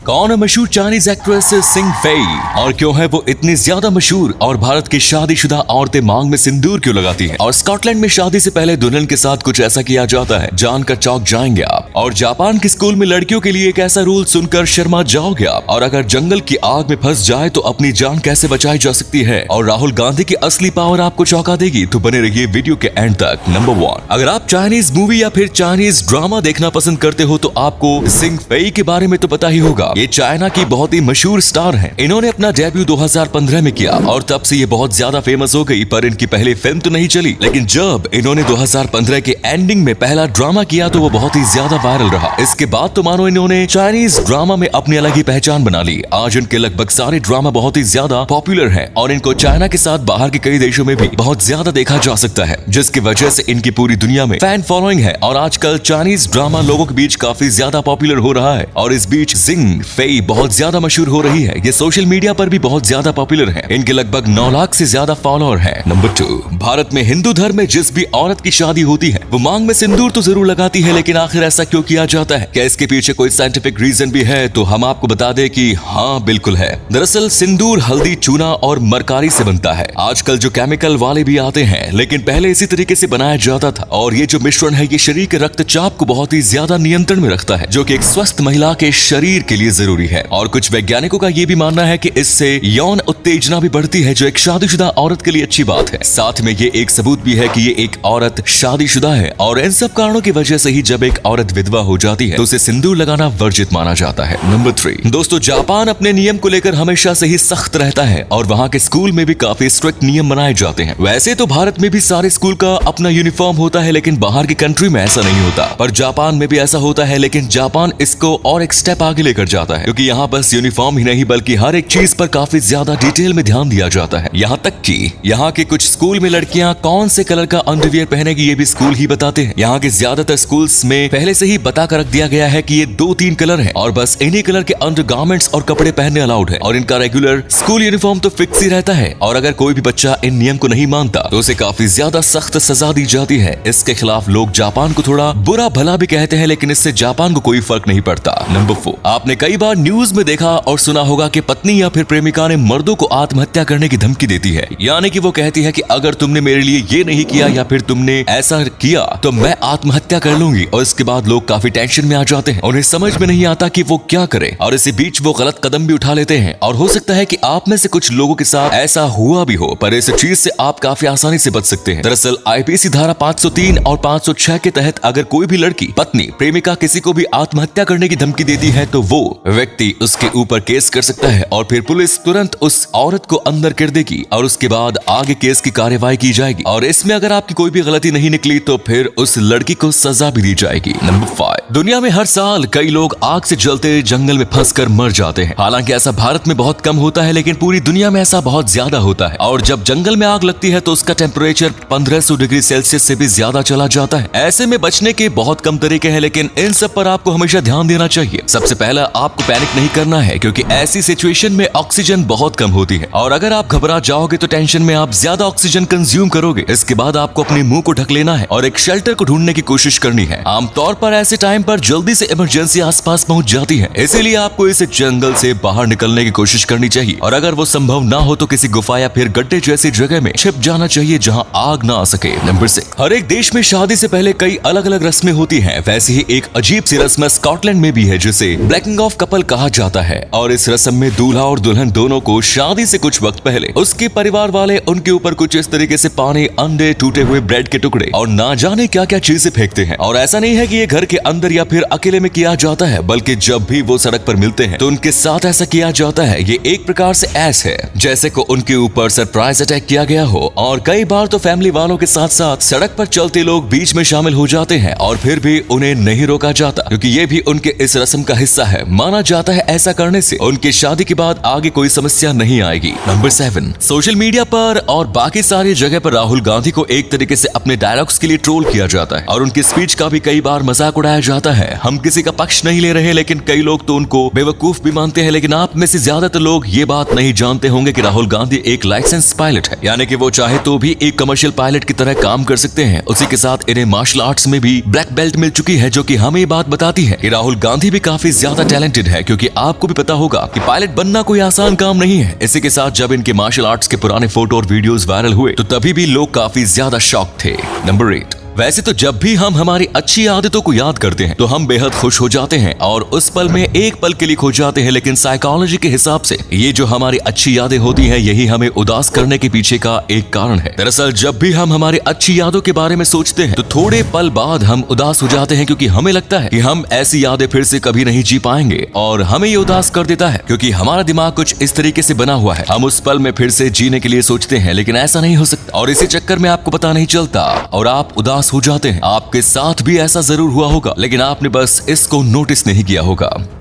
कौन है मशहूर चाइनीज एक्ट्रेस सिंग फेई और क्यों है वो इतनी ज्यादा मशहूर, और भारत की शादीशुदा औरतें मांग में सिंदूर क्यों लगाती हैं, और स्कॉटलैंड में शादी से पहले दुल्हन के साथ कुछ ऐसा किया जाता है, जानकर चौंक जाएंगे आप। और जापान के स्कूल में लड़कियों के लिए एक ऐसा रूल सुनकर शर्मा जाओगे आप। और अगर जंगल की आग में फंस जाए तो अपनी जान कैसे बचाई जा सकती है, और राहुल गांधी की असली पावर आपको चौंका देगी। तो बने रहिए वीडियो के एंड तक। नंबर 1, अगर आप चाइनीज मूवी या फिर चाइनीज ड्रामा देखना पसंद करते हो तो आपको सिंग फेई के बारे में तो पता ही होगा। ये चाइना की बहुत ही मशहूर स्टार हैं। इन्होंने अपना डेब्यू 2015 में किया और तब से ये बहुत ज्यादा फेमस हो गई, पर इनकी पहली फिल्म तो नहीं चली। लेकिन जब इन्होंने 2015 के एंडिंग में पहला ड्रामा किया तो वो बहुत ही ज्यादा वायरल रहा। इसके बाद तो मानो इन्होंने चाइनीज ड्रामा में अपनी अलग ही पहचान बना ली। आज इनके लगभग सारे ड्रामा बहुत ही ज्यादा पॉपुलर हैं और इनको चाइना के साथ बाहर के कई देशों में भी बहुत ज्यादा देखा जा सकता है, जिसकी वजह से इनकी पूरी दुनिया में फैन फॉलोइंग है। और आजकल चाइनीज ड्रामा लोगों के बीच काफी ज्यादा पॉपुलर हो रहा है और इस बीच सिंग फेई बहुत ज्यादा मशहूर हो रही है। ये सोशल मीडिया पर भी बहुत ज्यादा पॉपुलर है। इनके लगभग 9 लाख से ज्यादा फॉलोअर हैं। नंबर 2, भारत में हिंदू धर्म में जिस भी औरत की शादी होती है वो मांग में सिंदूर तो जरूर लगाती है, लेकिन आखिर ऐसा क्यों किया जाता है? क्या इसके पीछे कोई साइंटिफिक रीजन भी है? तो हम आपको बता दें कि हाँ, बिल्कुल है। दरअसल सिंदूर हल्दी, चूना और मरकारी से बनता है। आजकल जो केमिकल वाले भी आते हैं, लेकिन पहले इसी तरीके से बनाया जाता था। और ये जो मिश्रण है ये शरीर के रक्तचाप को बहुत ही ज्यादा नियंत्रण में रखता है, जो कि एक स्वस्थ महिला के शरीर के लिए जरूरी है। और कुछ वैज्ञानिकों का ये भी मानना है कि इससे यौन उत्तेजना भी बढ़ती है, जो एक शादीशुदा औरत के लिए अच्छी बात है। साथ में ये एक सबूत भी है कि ये एक औरत शादीशुदा है। और इन सब कारणों की वजह से ही जब एक औरत विधवा हो जाती है तो उसे सिंदूर लगाना वर्जित माना जाता है। नंबर 3, दोस्तों जापान अपने नियम को लेकर हमेशा से ही सख्त रहता है और वहाँ के स्कूल में भी काफी स्ट्रिक्ट नियम बनाए जाते हैं। वैसे तो भारत में भी सारे स्कूल का अपना यूनिफॉर्म होता है, लेकिन बाहर की कंट्री में ऐसा नहीं होता। पर जापान में भी ऐसा होता है, लेकिन जापान इसको और एक स्टेप आगे लेकर जाता है, क्योंकि यहाँ बस यूनिफॉर्म ही नहीं बल्कि हर एक चीज पर काफी ज्यादा डिटेल में ध्यान दिया जाता है। यहाँ तक कि यहाँ के कुछ स्कूल में लड़कियाँ कौन से कलर का अंडरवियर पहनेगी ये भी स्कूल ही बताते हैं। यहाँ के ज्यादातर स्कूल्स में पहले से ही बता कर रख दिया गया है कि ये 2-3 कलर हैं और बस इन्हीं कलर के अंडरगारमेंट्स और कपड़े पहनने अलाउड है। और इनका रेगुलर स्कूल यूनिफॉर्म तो फिक्स ही रहता है। और अगर कोई भी बच्चा इन नियम को नहीं मानता तो उसे काफी ज्यादा सख्त सजा दी जाती है। इसके खिलाफ लोग जापान को थोड़ा बुरा भला भी कहते हैं, लेकिन इससे जापान को कोई फर्क नहीं पड़ता। नंबर 4, आपने कई बार न्यूज में देखा और सुना होगा कि पत्नी या फिर प्रेमिका ने मर्दों को आत्महत्या करने की धमकी देती है। यानी कि वो कहती है कि अगर तुमने मेरे लिए ये नहीं किया या फिर तुमने ऐसा किया तो मैं आत्महत्या कर लूंगी। और इसके बाद लोग काफी टेंशन में आ जाते हैं, उन्हें समझ में नहीं आता कि वो क्या करे और इसी बीच वो गलत कदम भी उठा लेते हैं। और हो सकता है कि आप में से कुछ लोगों के साथ ऐसा हुआ भी हो, पर इस चीज से आप काफी आसानी से बच सकते हैं। दरअसल आईपीसी धारा 503 और 506 के तहत अगर कोई भी लड़की, पत्नी, प्रेमिका किसी को भी आत्महत्या करने की धमकी देती है तो वो व्यक्ति उसके ऊपर केस कर सकता है और फिर पुलिस तुरंत उस औरत को अंदर कर देगी और उसके बाद आगे केस की कार्यवाही की जाएगी। और इसमें अगर आपकी कोई भी गलती नहीं निकली तो फिर उस लड़की को सजा भी दी जाएगी। नंबर 5, दुनिया में हर साल कई लोग आग से जलते जंगल में फंसकर मर जाते हैं। हालांकि ऐसा भारत में बहुत कम होता है, लेकिन पूरी दुनिया में ऐसा बहुत ज्यादा होता है। और जब जंगल में आग लगती है तो उसका टेम्परेचर 1500 डिग्री सेल्सियस से भी ज्यादा चला जाता है। ऐसे में बचने के बहुत कम तरीके हैं, लेकिन इन सब पर आपको हमेशा ध्यान देना चाहिए। सबसे पहला, आपको पैनिक नहीं करना है, क्योंकि ऐसी सिचुएशन में ऑक्सीजन बहुत कम होती है और अगर आप घबरा जाओगे तो टेंशन में आप ज्यादा ऑक्सीजन कंज्यूम करोगे। इसके बाद आपको अपने मुंह को ढक लेना है और एक शेल्टर को ढूंढने की कोशिश करनी है। आमतौर पर ऐसे टाइम पर जल्दी से इमरजेंसी आसपास पहुंच जाती है, इसीलिए आपको इस जंगल से बाहर निकलने की कोशिश करनी चाहिए। और अगर वो संभव ना हो तो किसी गुफा या फिर गड्ढे जैसी जगह में छिप जाना चाहिए जहां आग ना आ सके। नंबर 6, हर एक देश में शादी से पहले कई अलग अलग रस्में होती हैं। वैसे ही एक अजीब सी रस्म स्कॉटलैंड में भी है जिसे ब्लैकिंग ऑफ कपल कहा जाता है। और इस रस्म में दूल्हा और दुल्हन दोनों को शादी से कुछ वक्त पहले उसके परिवार वाले उनके ऊपर कुछ इस तरीके से पानी, अंडे, टूटे हुए ब्रेड के टुकड़े और ना जाने क्या क्या चीजें फेंकते हैं। और ऐसा नहीं है कि ये घर के अंदर या फिर अकेले में किया जाता है, बल्कि जब भी वो सड़क पर मिलते हैं तो उनके साथ ऐसा किया जाता है। ये एक प्रकार से ऐसा है जैसे को उनके ऊपर सरप्राइज अटैक किया गया हो। और कई बार तो फैमिली वालों के साथ साथ सड़क पर चलते लोग बीच में शामिल हो जाते हैं और फिर भी उन्हें नहीं रोका जाता, क्योंकि ये भी उनके इस रस्म का हिस्सा है। माना जाता है ऐसा करने से उनकी शादी के बाद आगे कोई समस्या नहीं आएगी। नंबर 7, सोशल मीडिया पर और बाकी सारी जगह पर राहुल गांधी को एक तरीके से अपने डायलॉग्स के लिए ट्रोल किया जाता है और उनकी स्पीच का भी कई बार मजाक उड़ाया जाता है। हम किसी का पक्ष नहीं ले रहे, लेकिन कई लोग तो उनको बेवकूफ भी मानते हैं। लेकिन आप में से ज्यादातर लोग ये बात नहीं जानते होंगे कि राहुल गांधी एक लाइसेंस पायलट है, यानी कि वो चाहे तो भी एक कमर्शियल पायलट की तरह काम कर सकते हैं। उसी के साथ इन्हें मार्शल आर्ट्स में भी ब्लैक बेल्ट मिल चुकी है, जो कि हमें ये बात बताती है कि राहुल गांधी भी काफी ज्यादा टैलेंटेड एक्साइटेड है क्योंकि आपको भी पता होगा कि पायलट बनना कोई आसान काम नहीं है। इसी के साथ जब इनके मार्शल आर्ट्स के पुराने फोटो और वीडियोस वायरल हुए तो तभी भी लोग काफी ज्यादा शॉक थे। नंबर 8, वैसे तो जब भी हम हमारी अच्छी आदतों को याद करते हैं तो हम बेहद खुश हो जाते हैं और उस पल में एक पल के लिए खो जाते हैं, लेकिन साइकोलॉजी के हिसाब से ये जो हमारी अच्छी यादें होती हैं यही हमें उदास करने के पीछे का एक कारण है। दरअसल जब भी हम हमारी अच्छी यादों के बारे में सोचते हैं तो थोड़े पल बाद हम उदास हो जाते हैं क्योंकि हमें लगता है कि हम ऐसी यादें फिर से कभी नहीं जी पाएंगे और हमें ये उदास कर देता है क्योंकि हमारा दिमाग कुछ इस तरीके से बना हुआ है। हम उस पल में फिर से जीने के लिए सोचते हैं लेकिन ऐसा नहीं हो सकता और इसी चक्कर में आपको पता नहीं चलता और आप उदास हो जाते हैं। आपके साथ भी ऐसा जरूर हुआ होगा लेकिन आपने बस इसको नोटिस नहीं किया होगा।